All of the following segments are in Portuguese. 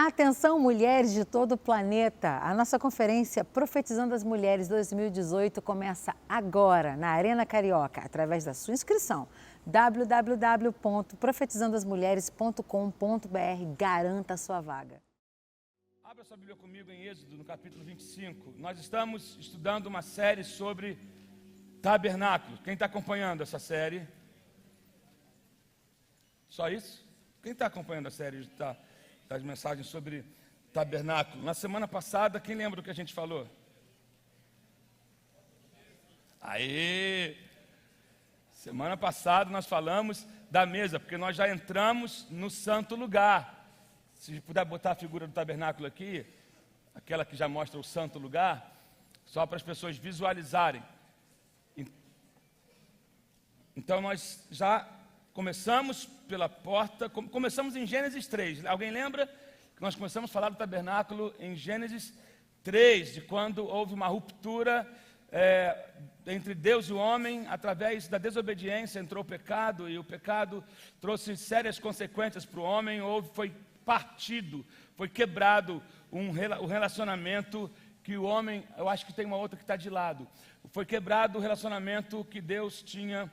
Atenção, mulheres de todo o planeta! A nossa conferência Profetizando as Mulheres 2018 começa agora na Arena Carioca, através da sua inscrição. www.profetizandasmulheres.com.br. Garanta a sua vaga. Abra sua Bíblia comigo em Êxodo, no capítulo 25. Nós estamos estudando uma série sobre tabernáculo. Quem está acompanhando essa série? Só isso? Quem está acompanhando a série das mensagens sobre tabernáculo? Na semana passada, quem lembra do que a gente falou? Aê! Semana passada nós falamos da mesa, porque nós já entramos no santo lugar. Se puder botar a figura do tabernáculo aqui, aquela que já mostra o santo lugar, só para as pessoas visualizarem. Então nós já começamos pela porta, começamos em Gênesis 3. Alguém lembra que nós começamos a falar do tabernáculo em Gênesis 3, de quando houve uma ruptura entre Deus e o homem, através da desobediência entrou o pecado, e o pecado trouxe sérias consequências para o homem. Foi partido, foi quebrado o relacionamento que o homem, eu acho que tem uma outra que está de lado, foi quebrado o relacionamento que Deus tinha,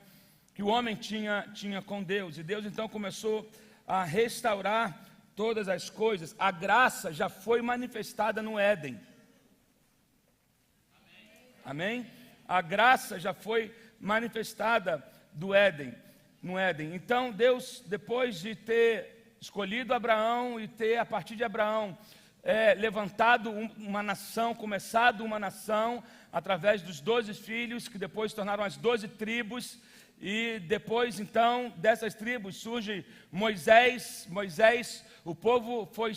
que o homem tinha com Deus, e Deus então começou a restaurar todas as coisas. A graça já foi manifestada no Éden. Amém? A graça já foi manifestada no Éden. Então Deus, depois de ter escolhido Abraão e ter, a partir de Abraão, levantado uma nação, começado uma nação, através dos 12 filhos, que depois se tornaram as 12 tribos, e depois, então, dessas tribos surge Moisés, o povo foi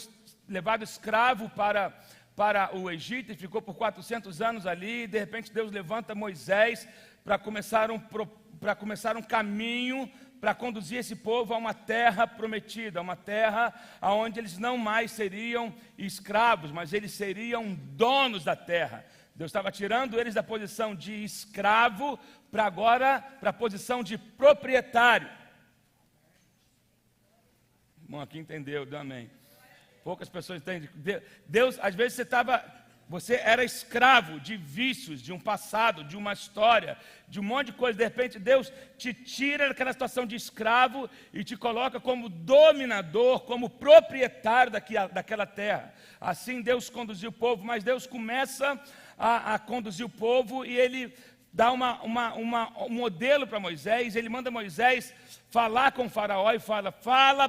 levado escravo para o Egito, e ficou por 400 anos ali, e de repente Deus levanta Moisés para começar um caminho, para conduzir esse povo a uma terra prometida, uma terra onde eles não mais seriam escravos, mas eles seriam donos da terra. Deus estava tirando eles da posição de escravo para a posição de proprietário. Bom, aqui entendeu, deu amém. Poucas pessoas entendem. Deus, às vezes você era escravo de vícios, de um passado, de uma história, de um monte de coisa. De repente Deus te tira daquela situação de escravo e te coloca como dominador, como proprietário daquela terra. Assim Deus conduziu o povo, mas Deus começa a conduzir o povo, e Ele dá um modelo para Moisés. Ele manda Moisés falar com o faraó e fala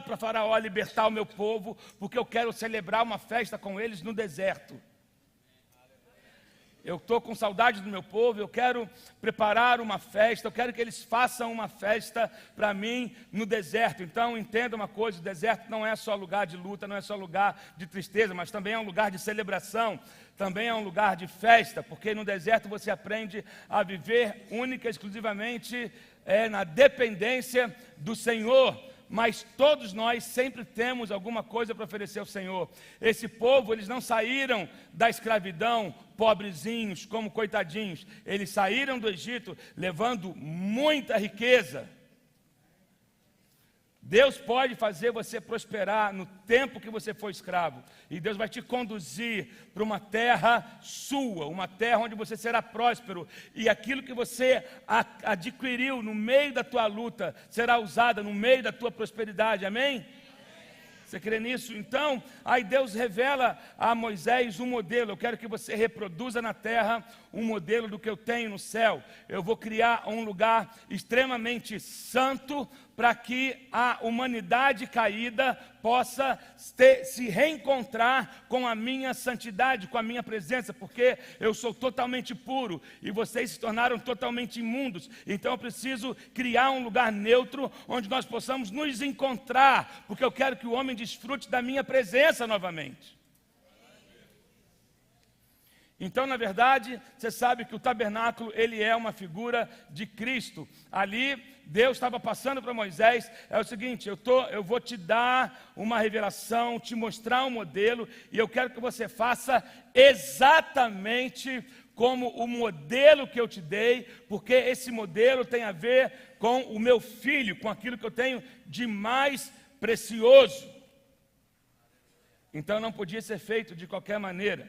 para o faraó libertar o meu povo, porque eu quero celebrar uma festa com eles no deserto. Eu estou com saudade do meu povo, eu quero preparar uma festa, eu quero que eles façam uma festa para mim no deserto. Então entenda uma coisa: o deserto não é só lugar de luta, não é só lugar de tristeza, mas também é um lugar de celebração, também é um lugar de festa, porque no deserto você aprende a viver única e exclusivamente na dependência do Senhor. Mas todos nós sempre temos alguma coisa para oferecer ao Senhor. Esse povo, eles não saíram da escravidão pobrezinhos, como coitadinhos. Eles saíram do Egito levando muita riqueza. Deus pode fazer você prosperar no tempo que você for escravo. E Deus vai te conduzir para uma terra sua, uma terra onde você será próspero. E aquilo que você adquiriu no meio da tua luta será usado no meio da tua prosperidade. Amém? Você crê nisso? Então, aí Deus revela a Moisés um modelo. Eu quero que você reproduza na terra um modelo do que eu tenho no céu. Eu vou criar um lugar extremamente santo para que a humanidade caída possa se reencontrar com a minha santidade, com a minha presença, porque eu sou totalmente puro e vocês se tornaram totalmente imundos. Então eu preciso criar um lugar neutro onde nós possamos nos encontrar, porque eu quero que o homem desfrute da minha presença novamente. Então, na verdade, você sabe que o tabernáculo, ele é uma figura de Cristo. Ali, Deus estava passando para Moisés, é o seguinte: eu vou te dar uma revelação, te mostrar um modelo, e eu quero que você faça exatamente como o modelo que eu te dei, porque esse modelo tem a ver com o meu filho, com aquilo que eu tenho de mais precioso. Então não podia ser feito de qualquer maneira.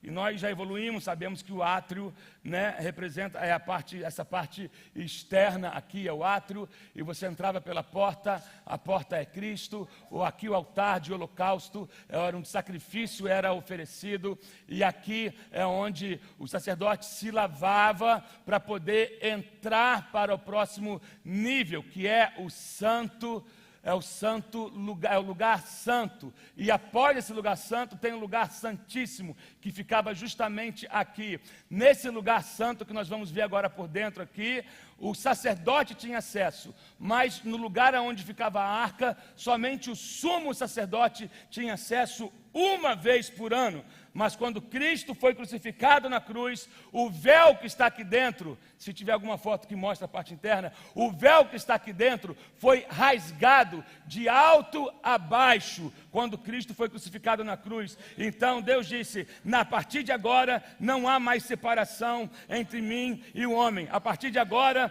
E nós já evoluímos, sabemos que o átrio, né, representa essa parte externa, aqui é o átrio, e você entrava pela porta, a porta é Cristo, ou aqui o altar de holocausto, era onde sacrifício era oferecido, e aqui é onde o sacerdote se lavava para poder entrar para o próximo nível, que é o santo. É o santo lugar, é o lugar santo. E após esse lugar santo tem o lugar santíssimo, que ficava justamente aqui. Nesse lugar santo que nós vamos ver agora por dentro aqui, o sacerdote tinha acesso, mas no lugar onde ficava a arca, somente o sumo sacerdote tinha acesso uma vez por ano. Mas quando Cristo foi crucificado na cruz, o véu que está aqui dentro, se tiver alguma foto que mostra a parte interna, o véu que está aqui dentro foi rasgado de alto a baixo, quando Cristo foi crucificado na cruz. Então Deus disse, a partir de agora não há mais separação entre mim e o homem. A partir de agora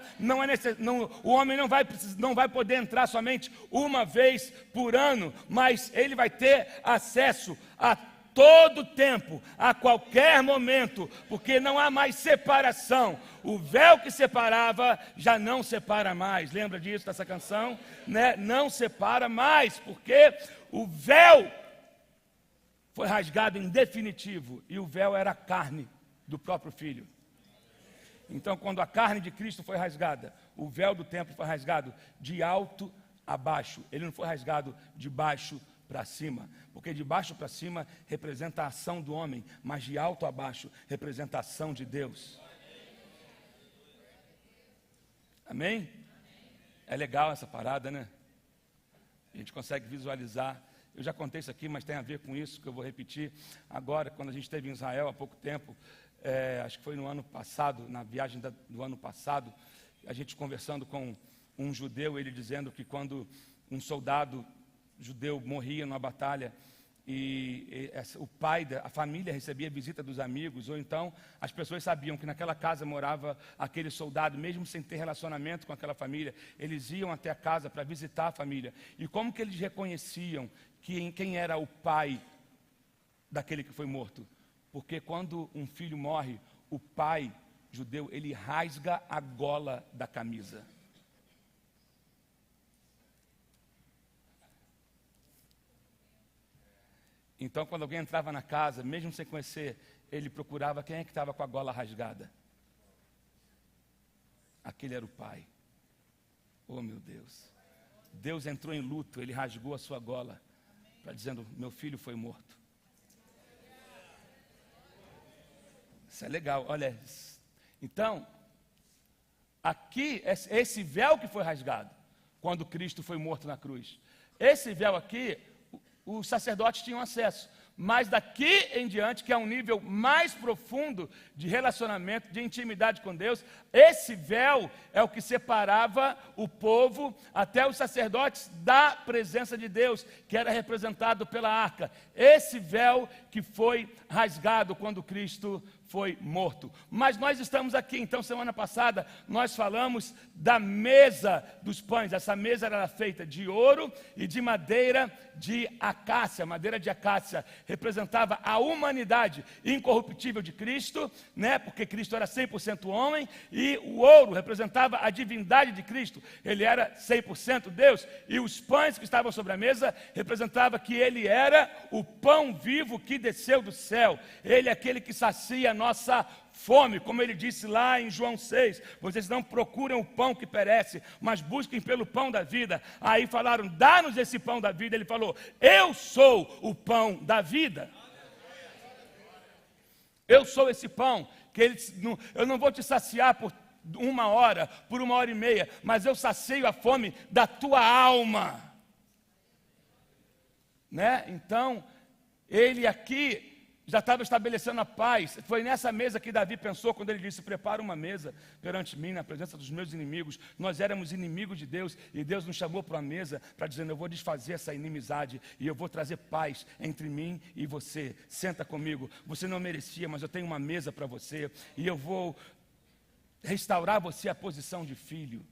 o homem não vai poder entrar somente uma vez por ano, mas ele vai ter acesso a todo tempo, a qualquer momento, porque não há mais separação. O véu que separava já não separa mais. Lembra disso, dessa canção? Né? Não separa mais, porque o véu foi rasgado em definitivo, e o véu era a carne do próprio Filho. Então, quando a carne de Cristo foi rasgada, o véu do templo foi rasgado de alto a baixo. Ele não foi rasgado de baixo para cima, porque de baixo para cima representa a ação do homem, mas de alto a baixo representa a ação de Deus. Amém? É legal essa parada, né? A gente consegue visualizar. Eu já contei isso aqui, mas tem a ver com isso que eu vou repetir agora. Quando a gente esteve em Israel há pouco tempo, acho que foi no ano passado, na viagem do ano passado, a gente conversando com um judeu, ele dizendo que quando um soldado judeu morria numa batalha e a família recebia visita dos amigos, ou então as pessoas sabiam que naquela casa morava aquele soldado, mesmo sem ter relacionamento com aquela família, eles iam até a casa para visitar a família. E como que eles reconheciam quem era o pai daquele que foi morto? Porque quando um filho morre, o pai judeu, ele rasga a gola da camisa. Então, quando alguém entrava na casa, mesmo sem conhecer, ele procurava quem é que estava com a gola rasgada. Aquele era o pai. Oh, meu Deus. Deus entrou em luto, ele rasgou a sua gola, para dizendo, meu filho foi morto. Isso é legal, olha. Então, aqui, esse véu que foi rasgado, quando Cristo foi morto na cruz, esse véu aqui, os sacerdotes tinham acesso, mas daqui em diante, que é um nível mais profundo de relacionamento, de intimidade com Deus, esse véu é o que separava o povo até os sacerdotes da presença de Deus, que era representado pela arca. Esse véu que foi rasgado quando Cristo foi morto. Mas nós estamos aqui, então semana passada nós falamos da mesa dos pães. Essa mesa era feita de ouro e de madeira de acácia. Madeira de acácia representava a humanidade incorruptível de Cristo, né? Porque Cristo era 100% homem, e o ouro representava a divindade de Cristo. Ele era 100% Deus, e os pães que estavam sobre a mesa representava que ele era o pão vivo que desceu do céu. Ele é aquele que sacia a nossa fome, como ele disse lá em João 6, vocês não procuram o pão que perece, mas busquem pelo pão da vida. Aí falaram, dá-nos esse pão da vida. Ele falou, eu sou o pão da vida. Eu sou esse pão, eu não vou te saciar por 1 hora, por 1h30, mas eu sacio a fome da tua alma. Né? Então, ele aqui já estava estabelecendo a paz. Foi nessa mesa que Davi pensou quando ele disse, prepara uma mesa perante mim, na presença dos meus inimigos. Nós éramos inimigos de Deus, e Deus nos chamou para a mesa, para dizer, eu vou desfazer essa inimizade, e eu vou trazer paz entre mim e você. Senta comigo, você não merecia, mas eu tenho uma mesa para você, e eu vou restaurar você a posição de filho.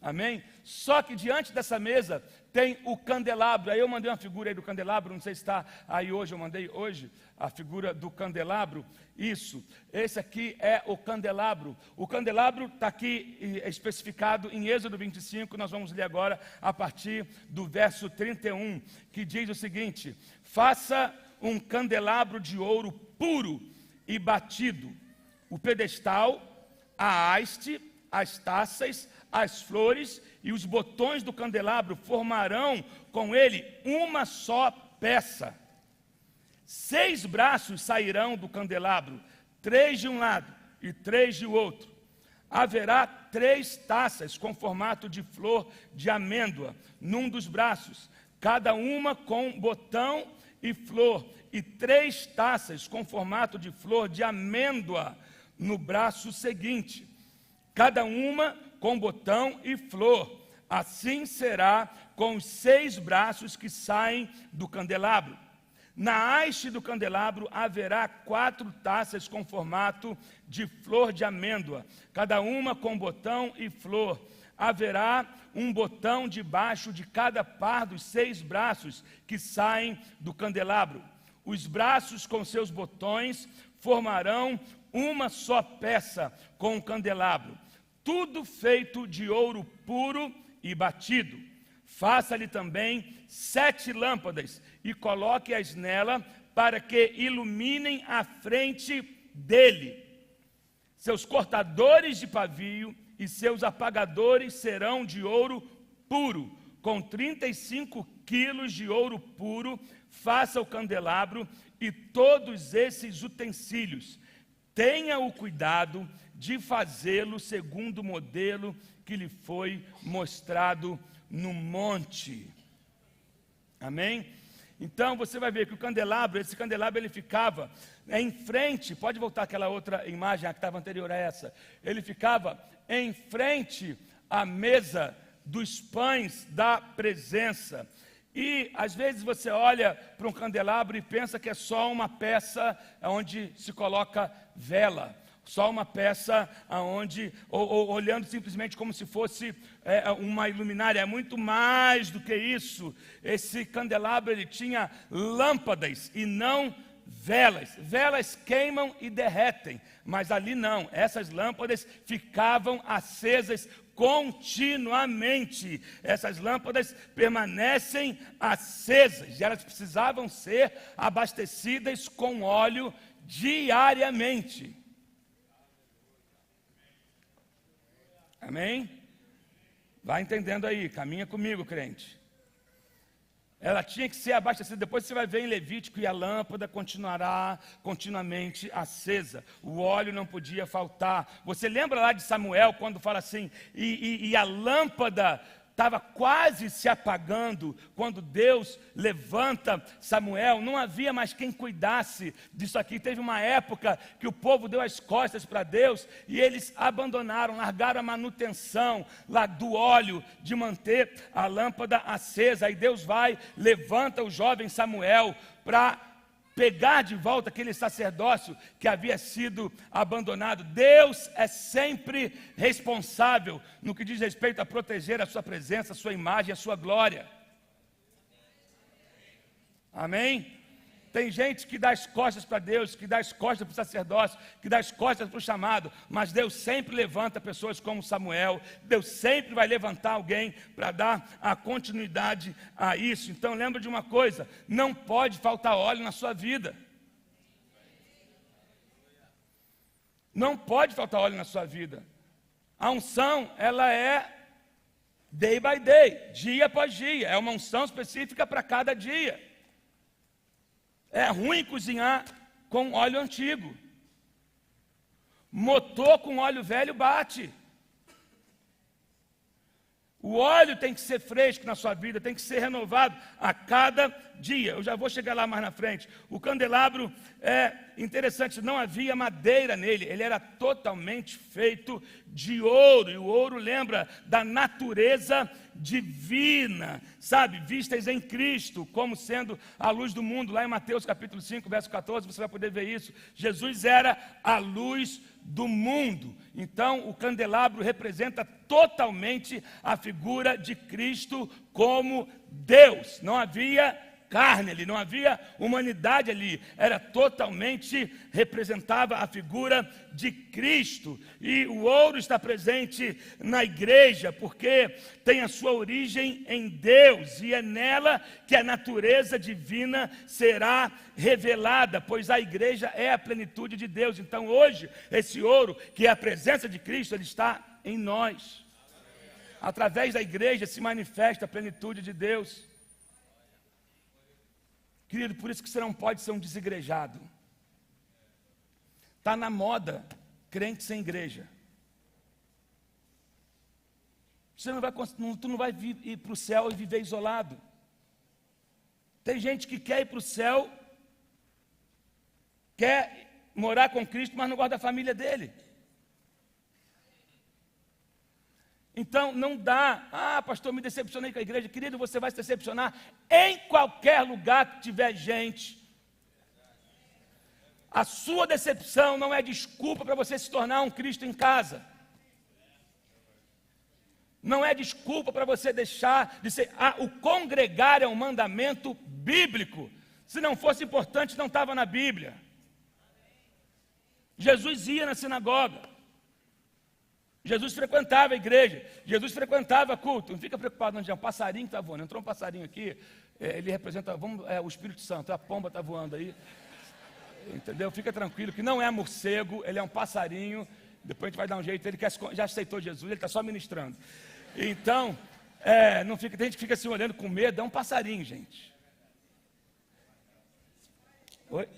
Amém? Só que diante dessa mesa tem o candelabro. Aí eu mandei uma figura aí do candelabro, não sei se está aí hoje, eu mandei hoje a figura do candelabro. Isso, esse aqui é o candelabro. O candelabro está aqui especificado em Êxodo 25, nós vamos ler agora a partir do verso 31, que diz o seguinte: faça um candelabro de ouro puro e batido, o pedestal, a haste, as taças, as flores e os botões do candelabro formarão com ele uma só peça. 6 braços sairão do candelabro, 3 de um lado e 3 de outro. Haverá 3 taças com formato de flor de amêndoa num dos braços, cada uma com botão e flor, e 3 taças com formato de flor de amêndoa no braço seguinte, cada uma com botão e flor. Assim será com os 6 braços que saem do candelabro. Na haste do candelabro haverá 4 taças com formato de flor de amêndoa, cada uma com botão e flor. Haverá um botão debaixo de cada par dos 6 braços que saem do candelabro. Os braços com seus botões formarão uma só peça com o candelabro, tudo feito de ouro puro e batido. Faça-lhe também 7 lâmpadas e coloque-as nela para que iluminem a frente dele. Seus cortadores de pavio e seus apagadores serão de ouro puro, com 35 quilos de ouro puro. Faça o candelabro e todos esses utensílios. Tenha o cuidado de fazê-lo segundo o modelo que lhe foi mostrado no monte. Amém? Então você vai ver que o candelabro, esse candelabro ele ficava em frente, pode voltar aquela outra imagem que estava anterior a essa, ele ficava em frente à mesa dos pães da presença. E às vezes você olha para um candelabro e pensa que é só uma peça onde se coloca vela, só uma peça onde, ou olhando simplesmente como se fosse uma luminária. É muito mais do que isso. Esse candelabro ele tinha lâmpadas e não velas. Velas queimam e derretem, mas ali não. Essas lâmpadas ficavam acesas continuamente. Essas lâmpadas permanecem acesas e elas precisavam ser abastecidas com óleo diariamente. Amém? Vai entendendo aí, caminha comigo, crente. Ela tinha que ser abastecida. Depois você vai ver em Levítico, e a lâmpada continuará continuamente acesa. O óleo não podia faltar. Você lembra lá de Samuel, quando fala assim, e a lâmpada estava quase se apagando, quando Deus levanta Samuel, não havia mais quem cuidasse disso aqui. Teve uma época que o povo deu as costas para Deus, e eles abandonaram, largaram a manutenção lá do óleo, de manter a lâmpada acesa. Aí Deus vai, levanta o jovem Samuel para pegar de volta aquele sacerdócio que havia sido abandonado. Deus é sempre responsável no que diz respeito a proteger a sua presença, a sua imagem, a sua glória. Amém? Tem gente que dá as costas para Deus, que dá as costas para o sacerdócio, que dá as costas para o chamado, mas Deus sempre levanta pessoas como Samuel. Deus sempre vai levantar alguém para dar a continuidade a isso. Então lembra de uma coisa, não pode faltar óleo na sua vida. Não pode faltar óleo na sua vida. A unção, ela é day by day, dia após dia, é uma unção específica para cada dia. É ruim cozinhar com óleo antigo. Motor com óleo velho bate. O óleo tem que ser fresco na sua vida, tem que ser renovado a cada dia. Eu já vou chegar lá mais na frente. O candelabro é interessante, não havia madeira nele, ele era totalmente feito de ouro. E o ouro lembra da natureza divina, sabe, vistas em Cristo, como sendo a luz do mundo. Lá em Mateus capítulo 5, verso 14, você vai poder ver isso. Jesus era a luz do mundo. Então, o candelabro representa totalmente a figura de Cristo como Deus. Não havia carne ali, não havia humanidade ali, era totalmente, representava a figura de Cristo. E o ouro está presente na igreja, porque tem a sua origem em Deus, e é nela que a natureza divina será revelada, pois a igreja é a plenitude de Deus. Então hoje, esse ouro, que é a presença de Cristo, ele está em nós. Através da igreja se manifesta a plenitude de Deus. Querido, por isso que você não pode ser um desigrejado. Está na moda crente sem igreja. Tu não vai ir para o céu e viver isolado. Tem gente que quer ir para o céu, quer morar com Cristo, mas não gosta da família dele. Então, não dá, pastor, me decepcionei com a igreja. Querido, você vai se decepcionar em qualquer lugar que tiver gente. A sua decepção não é desculpa para você se tornar um Cristo em casa. Não é desculpa para você deixar de ser... o congregar é um mandamento bíblico. Se não fosse importante, não estava na Bíblia. Jesus ia na sinagoga. Jesus frequentava a igreja, Jesus frequentava culto. Não fica preocupado, não, é um passarinho que está voando. Entrou um passarinho aqui, ele representa o Espírito Santo, a pomba está voando aí. Entendeu? Fica tranquilo, que não é morcego, ele é um passarinho. Depois a gente vai dar um jeito, ele já aceitou Jesus, ele está só ministrando. Então, não fica, tem gente que fica assim olhando com medo, é um passarinho, gente. Oi?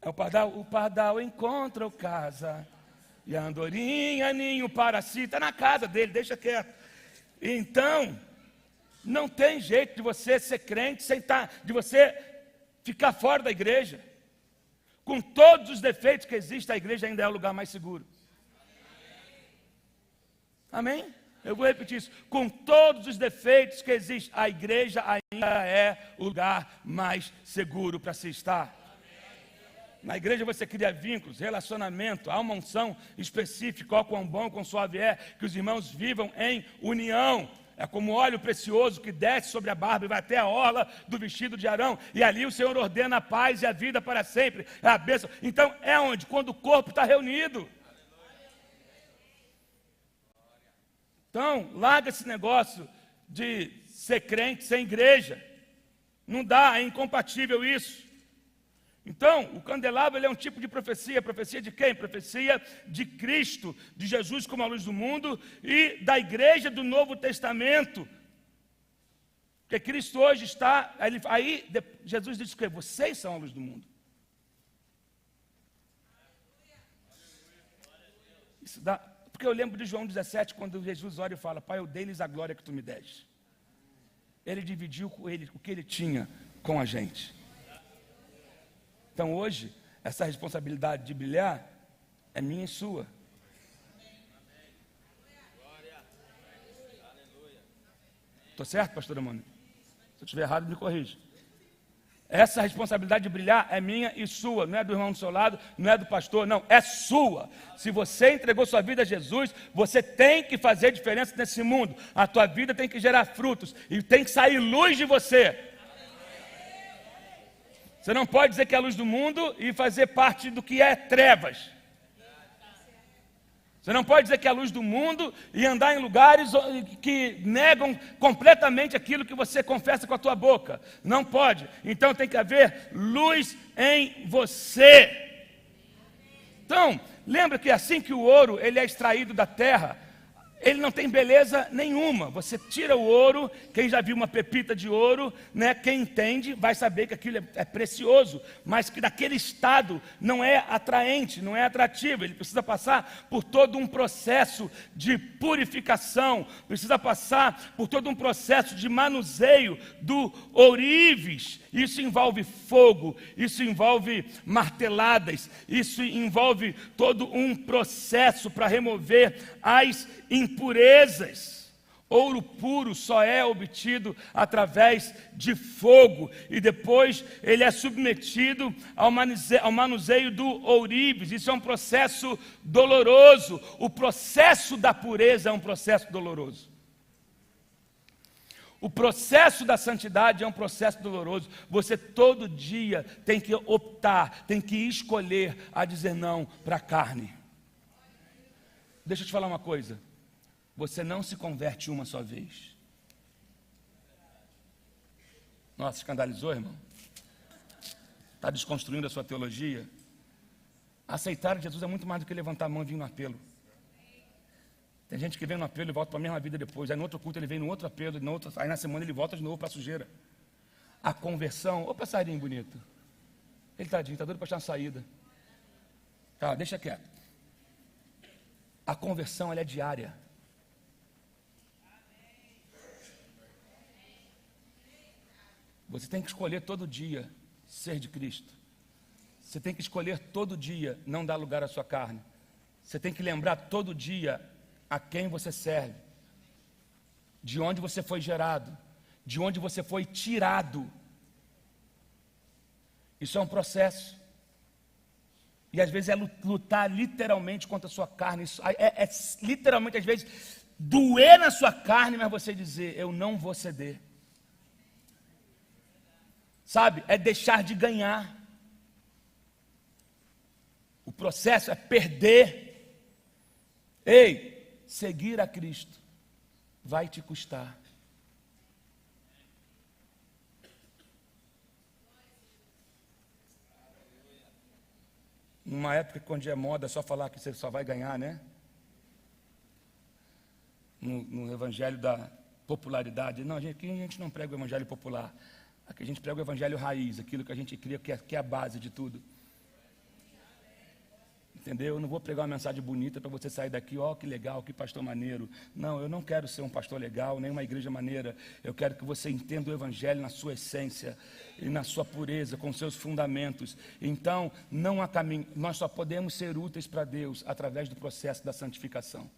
É o pardal? O pardal encontra o casa. E a andorinha, ninho para si, está na casa dele, deixa quieto. Então, não tem jeito de você ser crente, de você ficar fora da igreja. Com todos os defeitos que existem, a igreja ainda é o lugar mais seguro. Amém? Eu vou repetir isso. Com todos os defeitos que existem, a igreja ainda é o lugar mais seguro para se estar. Na igreja você cria vínculos, relacionamento, há uma unção específica, ó quão bom, quão suave é, que os irmãos vivam em união. É como óleo precioso que desce sobre a barba e vai até a orla do vestido de Arão. E ali o Senhor ordena a paz e a vida para sempre. É a bênção. Então é onde? Quando o corpo está reunido. Então, larga esse negócio de ser crente sem igreja. Não dá, é incompatível isso. Então, o candelabro ele é um tipo de profecia. Profecia de quem? Profecia de Cristo, de Jesus como a luz do mundo e da igreja do Novo Testamento. Porque Cristo hoje está... Aí Jesus diz que vocês são a luz do mundo. Isso dá... Porque eu lembro de João 17, quando Jesus ora e fala: Pai, eu dei-lhes a glória que tu me deste. Ele dividiu com ele o que ele tinha com a gente. Então hoje, essa responsabilidade de brilhar é minha e sua. Estou certo, pastora Mônica? Se eu estiver errado, me corrija. Essa responsabilidade de brilhar é minha e sua, não é do irmão do seu lado, não é do pastor, não, é sua. Se você entregou sua vida a Jesus, você tem que fazer diferença nesse mundo. A tua vida tem que gerar frutos e tem que sair luz de você. Você não pode dizer que é a luz do mundo e fazer parte do que é trevas. Você não pode dizer que é a luz do mundo e andar em lugares que negam completamente aquilo que você confessa com a tua boca. Não pode. Então tem que haver luz em você. Então, lembra que assim que o ouro ele é extraído da terra, ele não tem beleza nenhuma. Você tira o ouro, quem já viu uma pepita de ouro, né, quem entende vai saber que aquilo é precioso, mas que naquele estado não é atraente, não é atrativo. Ele precisa passar por todo um processo de purificação, precisa passar por todo um processo de manuseio do ourives. Isso envolve fogo, isso envolve marteladas, isso envolve todo um processo para remover as impurezas. Ouro puro só é obtido através de fogo, e depois ele é submetido ao manuseio do ourives. Isso é um processo doloroso. O processo da pureza é um processo doloroso. O processo da santidade é um processo doloroso. Você todo dia tem que optar, tem que escolher a dizer não para a carne. Deixa eu te falar uma coisa. Você não se converte uma só vez. Nossa, escandalizou, irmão? Está desconstruindo a sua teologia? Aceitar Jesus é muito mais do que levantar a mão e vir no apelo. Tem gente que vem no apelo e volta para a mesma vida depois. Aí no outro culto ele vem no outro apelo, aí na semana ele volta de novo para a sujeira. A conversão, ô passarinho bonito. Ele tadinho, está doido para achar uma saída. Tá, deixa quieto. A conversão ela é diária. Você tem que escolher todo dia ser de Cristo. Você tem que escolher todo dia não dar lugar à sua carne. Você tem que lembrar todo dia a quem você serve, de onde você foi gerado, de onde você foi tirado. Isso é um processo. E às vezes é lutar literalmente contra a sua carne. Isso é literalmente, às vezes, doer na sua carne, mas você dizer, eu não vou ceder. Sabe? É deixar de ganhar. O processo é perder. Ei, seguir a Cristo vai te custar. Numa época onde é moda só falar que você só vai ganhar, né? No evangelho da popularidade. Não, aqui a gente não prega o evangelho popular. Aqui a gente prega o evangelho raiz, aquilo que a gente cria, que é a base de tudo. Entendeu? Eu não vou pregar uma mensagem bonita para você sair daqui, ó, que legal, que pastor maneiro. Não, eu não quero ser um pastor legal, nem uma igreja maneira. Eu quero que você entenda o evangelho na sua essência e na sua pureza, com seus fundamentos. Então, não há caminho. Nós só podemos ser úteis para Deus através do processo da santificação.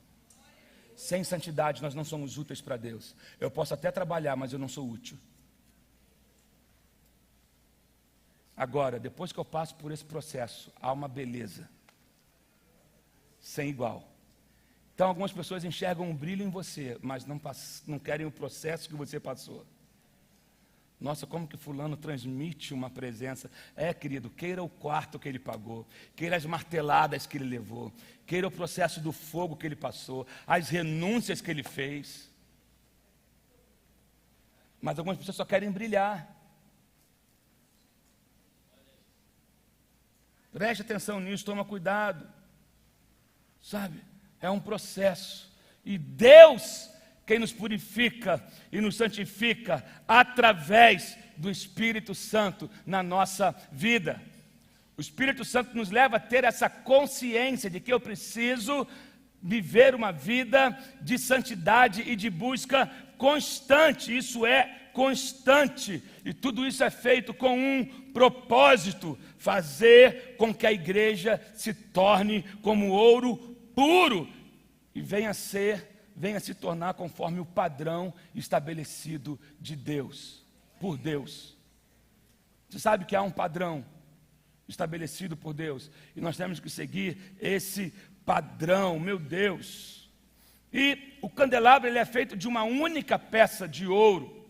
Sem santidade, nós não somos úteis para Deus. Eu posso até trabalhar, mas eu não sou útil. Agora, depois que eu passo por esse processo, há uma beleza sem igual. Então, algumas pessoas enxergam um brilho em você, mas não querem o processo que você passou. Nossa, como que fulano transmite uma presença. Querido, queira o quarto que ele pagou, queira as marteladas que ele levou, queira o processo do fogo que ele passou, as renúncias que ele fez. Mas algumas pessoas só querem brilhar. Preste atenção nisso, toma cuidado. Sabe? É um processo. E Deus, quem nos purifica e nos santifica através do Espírito Santo na nossa vida. O Espírito Santo nos leva a ter essa consciência de que eu preciso viver uma vida de santidade e de busca constante. Isso é constante, e tudo isso é feito com um propósito: fazer com que a igreja se torne como ouro puro e venha se tornar conforme o padrão estabelecido de Deus, por Deus. Você sabe que há um padrão estabelecido por Deus, e nós temos que seguir esse padrão, meu Deus. E o candelabro ele é feito de uma única peça de ouro.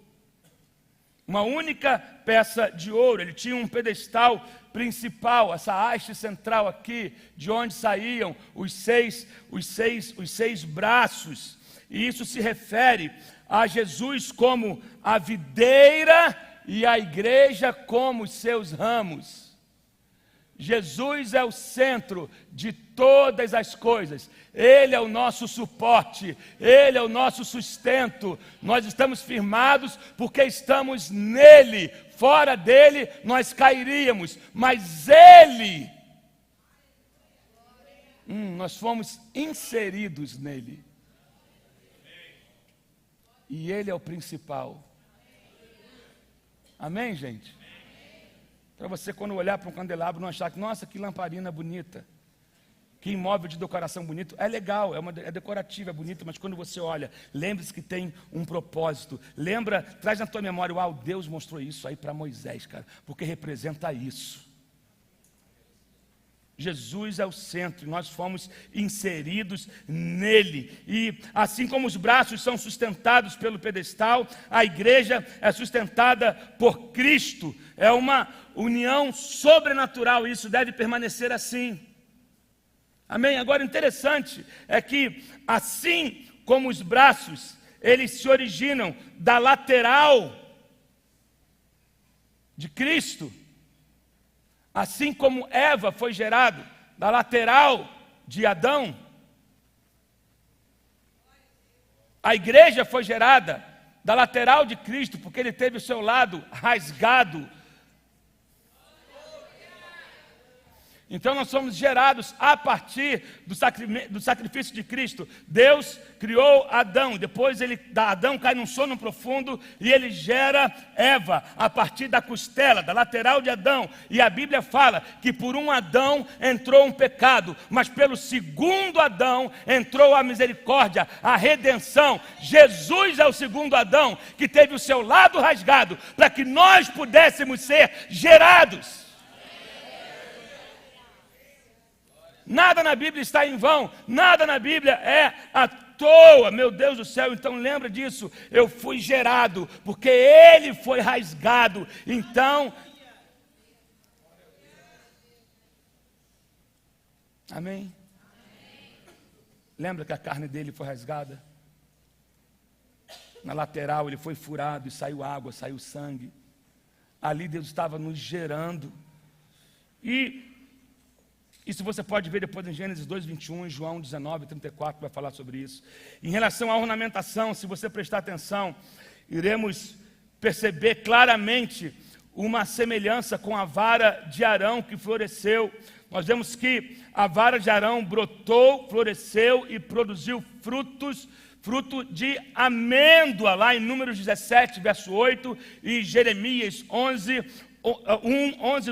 Uma única peça de ouro. Ele tinha um pedestal principal, essa haste central aqui, de onde saíam os seis braços. E isso se refere a Jesus como a videira e a igreja como os seus ramos. Jesus é o centro de todas as coisas. Ele é o nosso suporte, Ele é o nosso sustento. Nós estamos firmados porque estamos nele. Fora dele nós cairíamos, mas Ele, nós fomos inseridos nele. E Ele é o principal. Amém, gente? Para você, quando olhar para um candelabro, não achar que, nossa, que lamparina bonita, que imóvel de decoração bonito é legal, é decorativo, é bonito, mas quando você olha, lembre-se que tem um propósito. Lembra, traz na tua memória, uau, Deus mostrou isso aí para Moisés, cara, porque representa isso. Jesus é o centro, nós fomos inseridos nele. E assim como os braços são sustentados pelo pedestal, a igreja é sustentada por Cristo. É uma união sobrenatural, e isso deve permanecer assim. Amém? Agora, interessante é que, assim como os braços, eles se originam da lateral de Cristo, assim como Eva foi gerada da lateral de Adão, a igreja foi gerada da lateral de Cristo, porque ele teve o seu lado rasgado. Então nós somos gerados a partir do sacrifício de Cristo. Deus criou Adão, depois Adão cai num sono profundo e ele gera Eva a partir da costela, da lateral de Adão. E a Bíblia fala que por um Adão entrou um pecado, mas pelo segundo Adão entrou a misericórdia, a redenção. Jesus é o segundo Adão que teve o seu lado rasgado para que nós pudéssemos ser gerados. Nada na Bíblia está em vão, nada na Bíblia é à toa, meu Deus do céu. Então lembra disso, eu fui gerado, porque ele foi rasgado. Então, amém? Lembra que a carne dele foi rasgada? Na lateral ele foi furado e saiu água, saiu sangue. Ali Deus estava nos gerando. Isso você pode ver depois em Gênesis 2:21, em João 19:34, vai falar sobre isso. Em relação à ornamentação, se você prestar atenção, iremos perceber claramente uma semelhança com a vara de Arão que floresceu. Nós vemos que a vara de Arão brotou, floresceu e produziu fruto de amêndoa, lá em Números 17, verso 8, e Jeremias 11,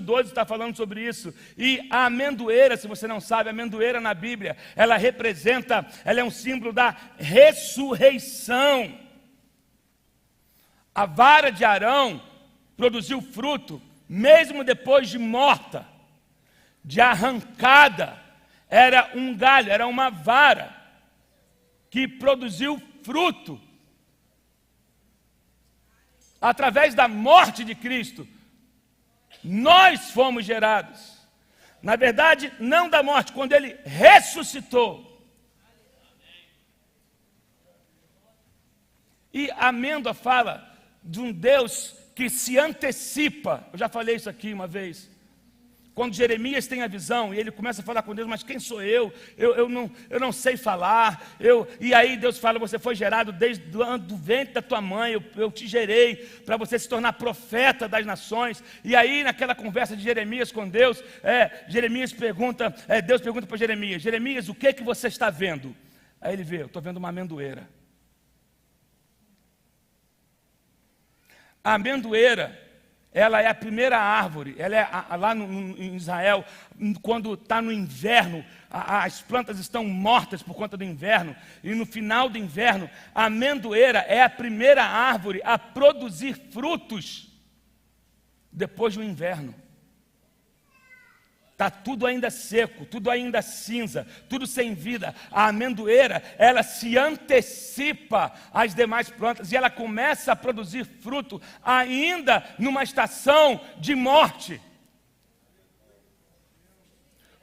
12 está falando sobre isso. E a amendoeira, se você não sabe, a amendoeira na Bíblia, ela é um símbolo da ressurreição. A vara de Arão produziu fruto, mesmo depois de morta, de arrancada. Era um galho, era uma vara que produziu fruto. Através da morte de Cristo, nós fomos gerados. Na verdade, não da morte, quando ele ressuscitou. E a amêndoa fala de um Deus que se antecipa. Eu já falei isso aqui uma vez. Quando Jeremias tem a visão e ele começa a falar com Deus, mas quem sou eu? Eu não sei falar. E aí Deus fala, você foi gerado desde do ventre da tua mãe, eu te gerei para você se tornar profeta das nações. E aí naquela conversa de Jeremias com Deus, Deus pergunta para Jeremias, o que você está vendo? Aí ele vê, eu estou vendo uma amendoeira. A amendoeira, ela é a primeira árvore, ela é lá em Israel, quando está no inverno, as plantas estão mortas por conta do inverno, e no final do inverno, a amendoeira é a primeira árvore a produzir frutos depois do inverno. Está tudo ainda seco, tudo ainda cinza, tudo sem vida. A amendoeira, ela se antecipa às demais plantas e ela começa a produzir fruto ainda numa estação de morte.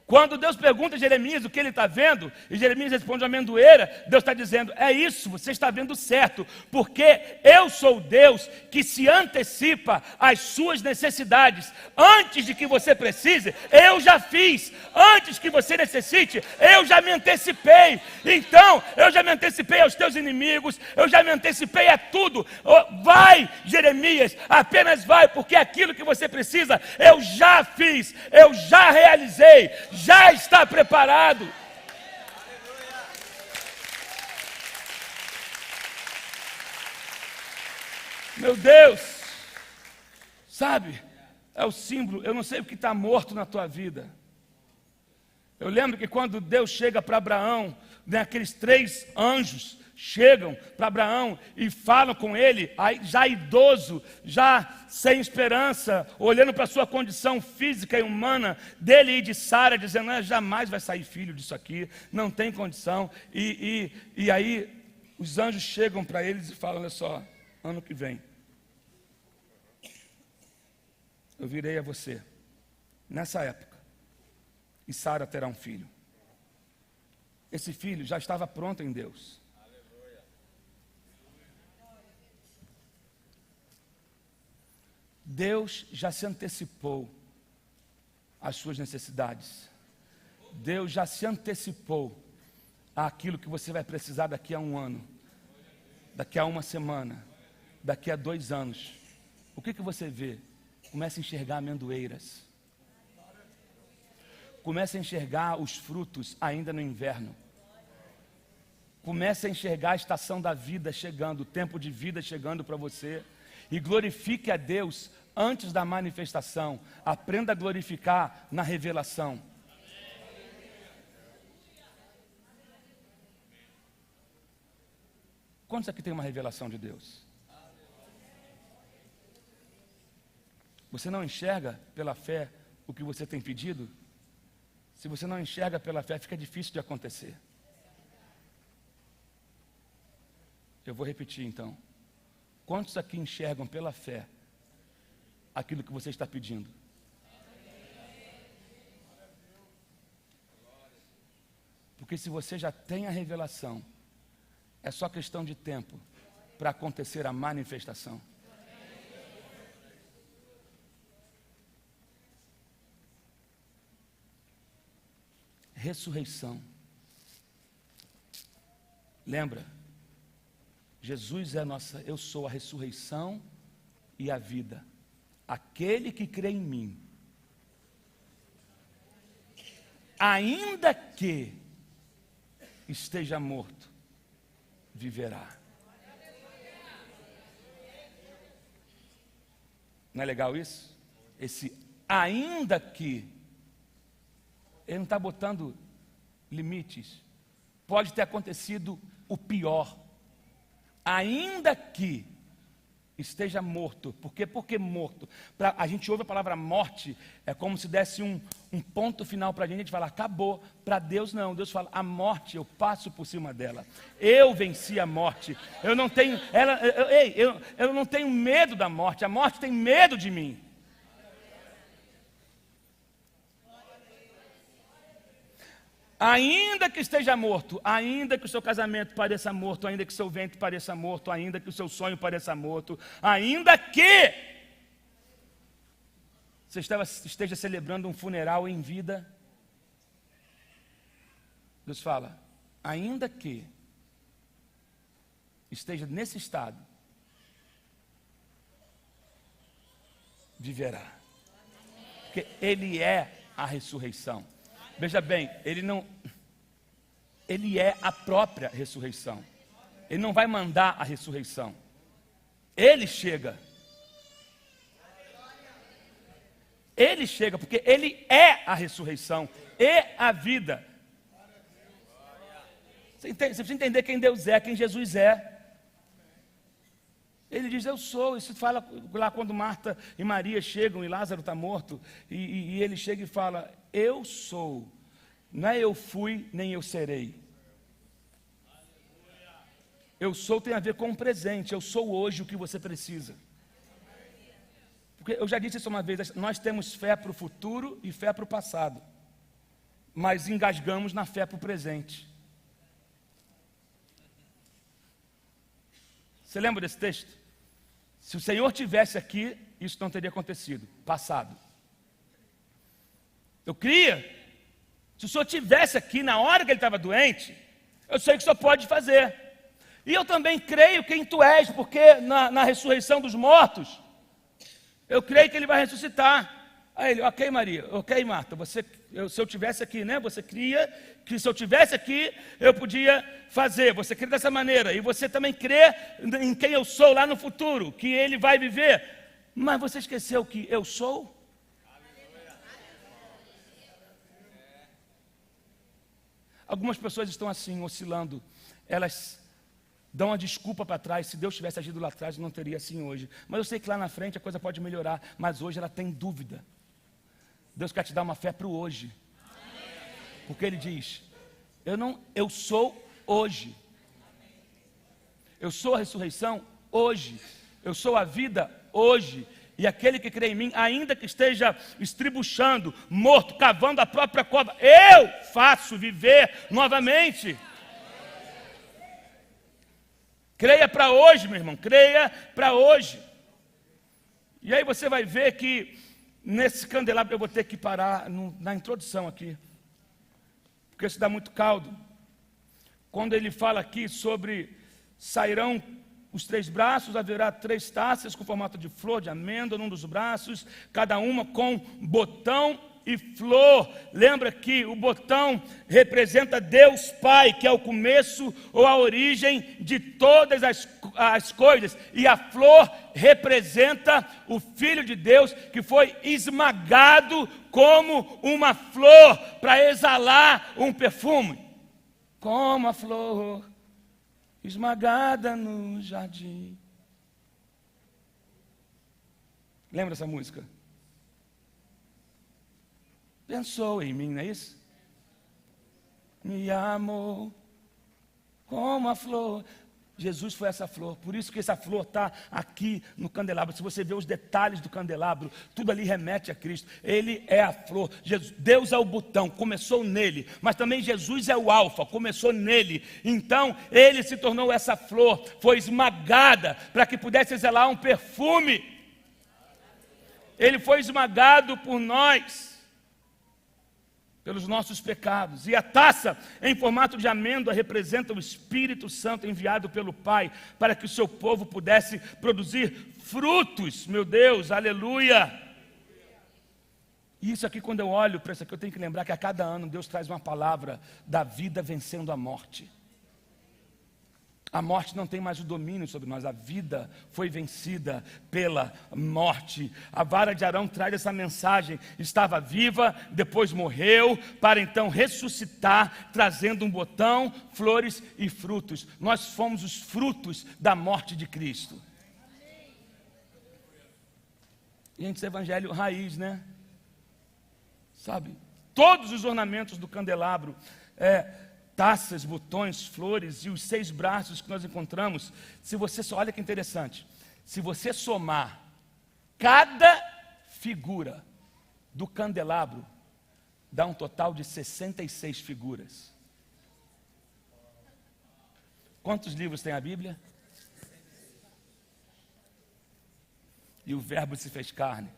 Quando Deus pergunta a Jeremias o que ele está vendo, e Jeremias responde amendoeira, Deus está dizendo, é isso, você está vendo certo, porque eu sou Deus que se antecipa às suas necessidades. Antes de que você precise, eu já fiz. Antes que você necessite, eu já me antecipei. Então, eu já me antecipei aos teus inimigos, eu já me antecipei a tudo. Vai, Jeremias, apenas vai, porque aquilo que você precisa, eu já fiz, eu já realizei. Já está preparado. Meu Deus, sabe, é o símbolo. Eu não sei o que está morto na tua vida, Eu lembro que quando Deus chega para Abraão, né, aqueles 3 anjos chegam para Abraão e falam com ele, já idoso, já sem esperança, olhando para a sua condição física e humana, dele e de Sara, dizendo, jamais vai sair filho disso aqui, não tem condição. E aí os anjos chegam para eles e falam, olha só, ano que vem, eu virei a você, nessa época, e Sara terá um filho. Esse filho já estava pronto em Deus. Deus já se antecipou às suas necessidades. Deus já se antecipou àquilo que você vai precisar daqui a 1 ano, daqui a 1 semana, daqui a 2 anos. O que você vê? Comece a enxergar amendoeiras. Comece a enxergar os frutos ainda no inverno. Comece a enxergar a estação da vida chegando, o tempo de vida chegando para você. E glorifique a Deus antes da manifestação. Aprenda a glorificar na revelação. Quantos aqui tem uma revelação de Deus? Você não enxerga pela fé o que você tem pedido? Se você não enxerga pela fé, fica difícil de acontecer. Eu vou repetir então. Quantos aqui enxergam pela fé aquilo que você está pedindo? Porque se você já tem a revelação, é só questão de tempo para acontecer a manifestação. Ressurreição. Lembra? Jesus é eu sou a ressurreição e a vida. Aquele que crê em mim, ainda que esteja morto, viverá. Não é legal isso? Esse ainda que, ele não está botando limites. Pode ter acontecido o pior. Ainda que esteja morto. Por quê? Porque morto. A gente ouve a palavra morte, é como se desse um ponto final para a gente fala, acabou. Para Deus não. Deus fala, a morte eu passo por cima dela. Eu venci a morte. Eu não tenho, eu não tenho medo da morte. A morte tem medo de mim. Ainda que esteja morto, ainda que o seu casamento pareça morto, ainda que o seu ventre pareça morto, ainda que o seu sonho pareça morto, ainda que você esteja celebrando um funeral em vida, Deus fala, ainda que esteja nesse estado, viverá. Porque Ele é a ressurreição. Veja bem, Ele é a própria ressurreição. Ele não vai mandar a ressurreição. Ele chega. Ele chega, porque Ele é a ressurreição e a vida. Você precisa entender quem Deus é, quem Jesus é. Ele diz, eu sou. Isso fala lá quando Marta e Maria chegam e Lázaro está morto. E ele chega e fala, eu sou. Não é eu fui, nem eu serei. Eu sou tem a ver com o presente. Eu sou hoje o que você precisa. Porque eu já disse isso uma vez, nós temos fé para o futuro e fé para o passado. Mas engasgamos na fé para o presente. Você lembra desse texto? Se o Senhor tivesse aqui, isso não teria acontecido. Passado. Eu cria. Se o Senhor tivesse aqui na hora que ele estava doente, eu sei que o Senhor pode fazer. E eu também creio quem tu és, porque na ressurreição dos mortos, eu creio que ele vai ressuscitar. Aí ele, ok Maria, ok Marta, se eu tivesse aqui, né? Você cria que se eu tivesse aqui, eu podia fazer. Você crê dessa maneira. E você também crê em quem eu sou lá no futuro, que ele vai viver. Mas você esqueceu que eu sou? Algumas pessoas estão assim, oscilando. Elas dão uma desculpa para trás. Se Deus tivesse agido lá atrás, não teria assim hoje. Mas eu sei que lá na frente a coisa pode melhorar. Mas hoje ela tem dúvida. Deus quer te dar uma fé para o hoje. Porque Ele diz, eu sou hoje. Eu sou a ressurreição hoje. Eu sou a vida hoje. E aquele que crê em mim, ainda que esteja estribuchando, morto, cavando a própria cova, eu faço viver novamente. Creia para hoje, meu irmão, creia para hoje. E aí você vai ver que nesse candelabro, eu vou ter que parar na introdução aqui, porque isso dá muito caldo. Quando ele fala aqui sobre sairão os 3 braços, haverá 3 taças com formato de flor de amêndoa num dos braços, cada uma com botão e flor. Lembra que o botão representa Deus Pai, que é o começo ou a origem de todas as coisas, e a flor representa o Filho de Deus, que foi esmagado como uma flor para exalar um perfume, como a flor esmagada no jardim. Lembra essa música? Pensou em mim, não é isso? Me amou como a flor. Jesus foi essa flor, por isso que essa flor está aqui no candelabro. Se você vê os detalhes do candelabro, tudo ali remete a Cristo. Ele é a flor, Deus é o botão, começou nele, mas também Jesus é o alfa, começou nele. Então ele se tornou essa flor, foi esmagada para que pudesse exalar um perfume. Ele foi esmagado por nós, pelos nossos pecados. E a taça em formato de amêndoa representa o Espírito Santo enviado pelo Pai para que o seu povo pudesse produzir frutos. Meu Deus, aleluia! E isso aqui, quando eu olho para isso aqui, eu tenho que lembrar que a cada ano Deus traz uma palavra da vida vencendo a morte. A morte não tem mais o domínio sobre nós, a vida foi vencida pela morte. A vara de Arão traz essa mensagem, estava viva, depois morreu, para então ressuscitar, trazendo um botão, flores e frutos. Nós fomos os frutos da morte de Cristo. Gente, esse evangelho raiz, né? Sabe, todos os ornamentos do candelabro, taças, botões, flores e os 6 braços que nós encontramos, se você só, olha que interessante, se você somar cada figura do candelabro, dá um total de 66 figuras. Quantos livros tem a Bíblia? E o Verbo se fez carne.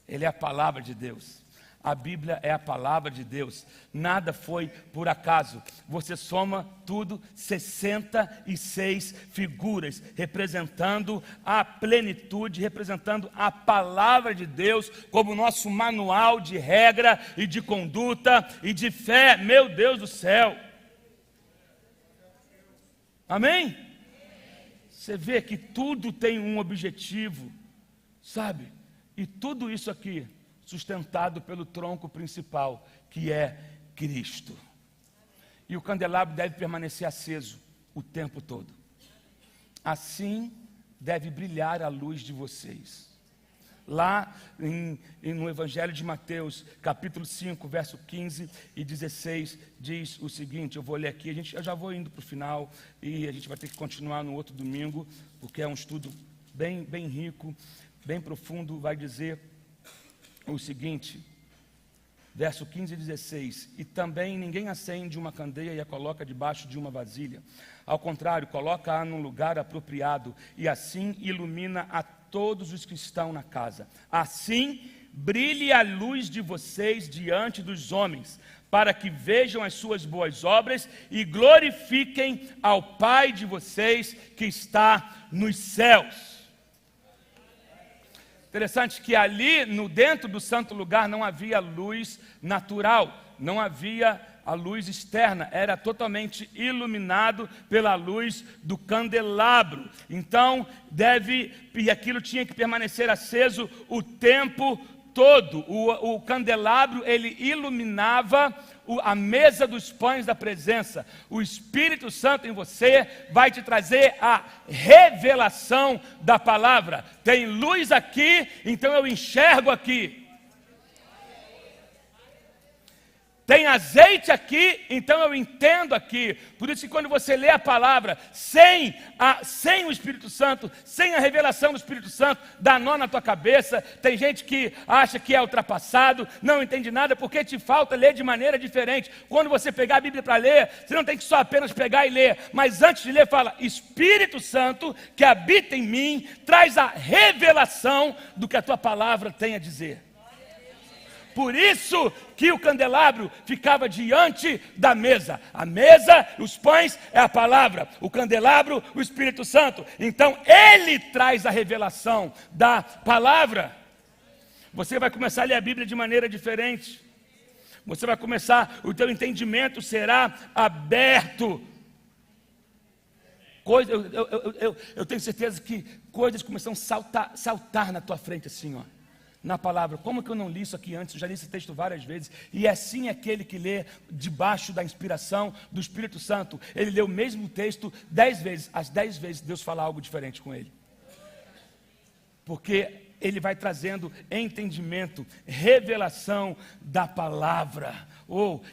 Ele é a palavra de Deus. A Bíblia é a palavra de Deus, nada foi por acaso. Você soma tudo, 66 figuras, representando a plenitude, representando a palavra de Deus, como nosso manual de regra e de conduta e de fé. Meu Deus do céu! Amém? Você vê que tudo tem um objetivo, sabe? E tudo isso aqui sustentado pelo tronco principal, que é Cristo. E o candelabro deve permanecer aceso o tempo todo. Assim deve brilhar a luz de vocês. Lá no Evangelho de Mateus, capítulo 5, verso 15 e 16, diz o seguinte, eu vou ler aqui, eu já vou indo para o final, e a gente vai ter que continuar no outro domingo, porque é um estudo bem rico, bem profundo. Vai dizer o seguinte, verso 15 e 16, e também ninguém acende uma candeia e a coloca debaixo de uma vasilha. Ao contrário, coloca-a num lugar apropriado e assim ilumina a todos os que estão na casa. Assim brilhe a luz de vocês diante dos homens, para que vejam as suas boas obras e glorifiquem ao Pai de vocês que está nos céus. Interessante que ali, dentro do santo lugar, não havia luz natural, não havia a luz externa, era totalmente iluminado pela luz do candelabro. Então, e aquilo tinha que permanecer aceso o tempo todo, o candelabro, ele iluminava a mesa dos pães da presença. O Espírito Santo em você vai te trazer a revelação da palavra. Tem luz aqui, então eu enxergo aqui. Tem azeite aqui, então eu entendo aqui. Por isso que quando você lê a palavra sem o Espírito Santo, sem a revelação do Espírito Santo, dá nó na tua cabeça. Tem gente que acha que é ultrapassado, não entende nada, porque te falta ler de maneira diferente. Quando você pegar a Bíblia para ler, você não tem que só apenas pegar e ler, mas antes de ler fala, Espírito Santo que habita em mim, traz a revelação do que a tua palavra tem a dizer. Por isso que o candelabro ficava diante da mesa. A mesa, os pães, é a palavra. O candelabro, o Espírito Santo. Então, ele traz a revelação da palavra. Você vai começar a ler a Bíblia de maneira diferente. Você vai começar, o teu entendimento será aberto. Eu tenho certeza que coisas começam a saltar na tua frente assim, ó. Na palavra, como que eu não li isso aqui antes? Eu já li esse texto várias vezes. E assim aquele que lê debaixo da inspiração do Espírito Santo, ele lê o mesmo texto 10 vezes. As 10 vezes Deus fala algo diferente com ele. Porque ele vai trazendo entendimento, revelação da palavra.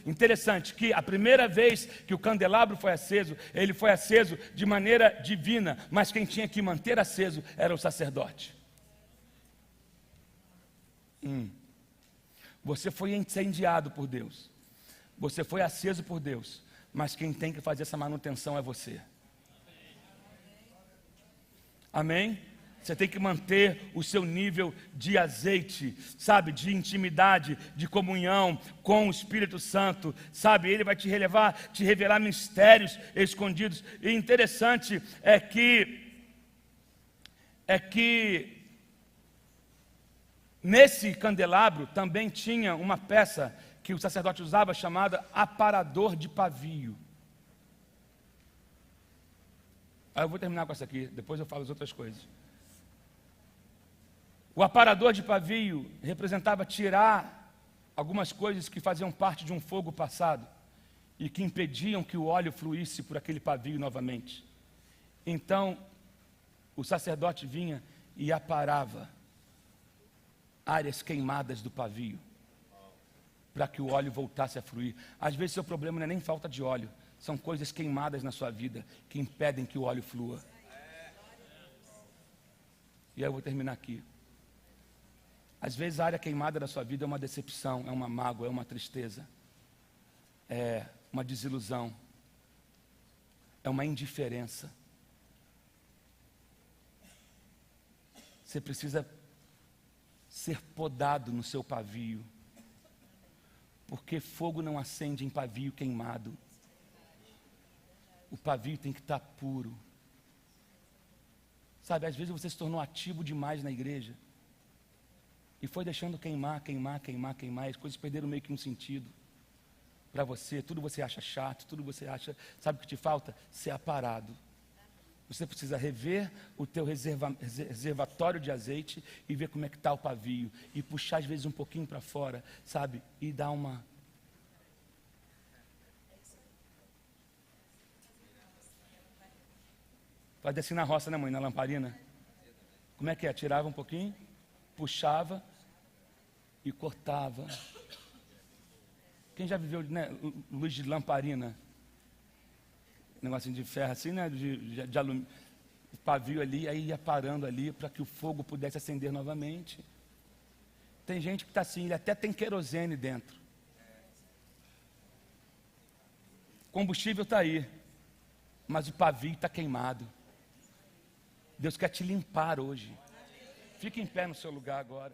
Interessante que a primeira vez que o candelabro foi aceso, ele foi aceso de maneira divina, mas quem tinha que manter aceso era o sacerdote. Você foi incendiado por Deus, você foi aceso por Deus, mas quem tem que fazer essa manutenção é você. Amém? Você tem que manter o seu nível de azeite, sabe, de intimidade, de comunhão com o Espírito Santo, sabe, ele vai te revelar mistérios escondidos. E interessante é que nesse candelabro também tinha uma peça que o sacerdote usava chamada aparador de pavio. Aí eu vou terminar com essa aqui, depois eu falo as outras coisas. O aparador de pavio representava tirar algumas coisas que faziam parte de um fogo passado e que impediam que o óleo fluísse por aquele pavio novamente. Então, o sacerdote vinha e aparava áreas queimadas do pavio, para que o óleo voltasse a fluir. Às vezes seu problema não é nem falta de óleo, são coisas queimadas na sua vida, que impedem que o óleo flua. E aí eu vou terminar aqui. Às vezes a área queimada da sua vida é uma decepção, é uma mágoa, é uma tristeza, é uma desilusão, é uma indiferença. Você precisa ser podado no seu pavio, porque fogo não acende em pavio queimado. O pavio tem que estar puro. Sabe, às vezes você se tornou ativo demais na igreja e foi deixando queimar, e as coisas perderam meio que um sentido para você. Tudo você acha chato, tudo você acha, sabe o que te falta? Ser aparado. Você precisa rever o teu reservatório de azeite e ver como é que está o pavio. E puxar às vezes um pouquinho para fora, sabe? E dar uma... Fazia assim na roça, né, mãe? Na lamparina. Como é que é? Tirava um pouquinho, puxava e cortava. Quem já viveu, né, luz de lamparina? Negocinho de ferro assim, né, de alumínio, o pavio ali, aí ia parando ali para que o fogo pudesse acender novamente. Tem gente que está assim, ele até tem querosene dentro. O combustível está aí, mas o pavio está queimado. Deus quer te limpar hoje. Fique em pé no seu lugar agora.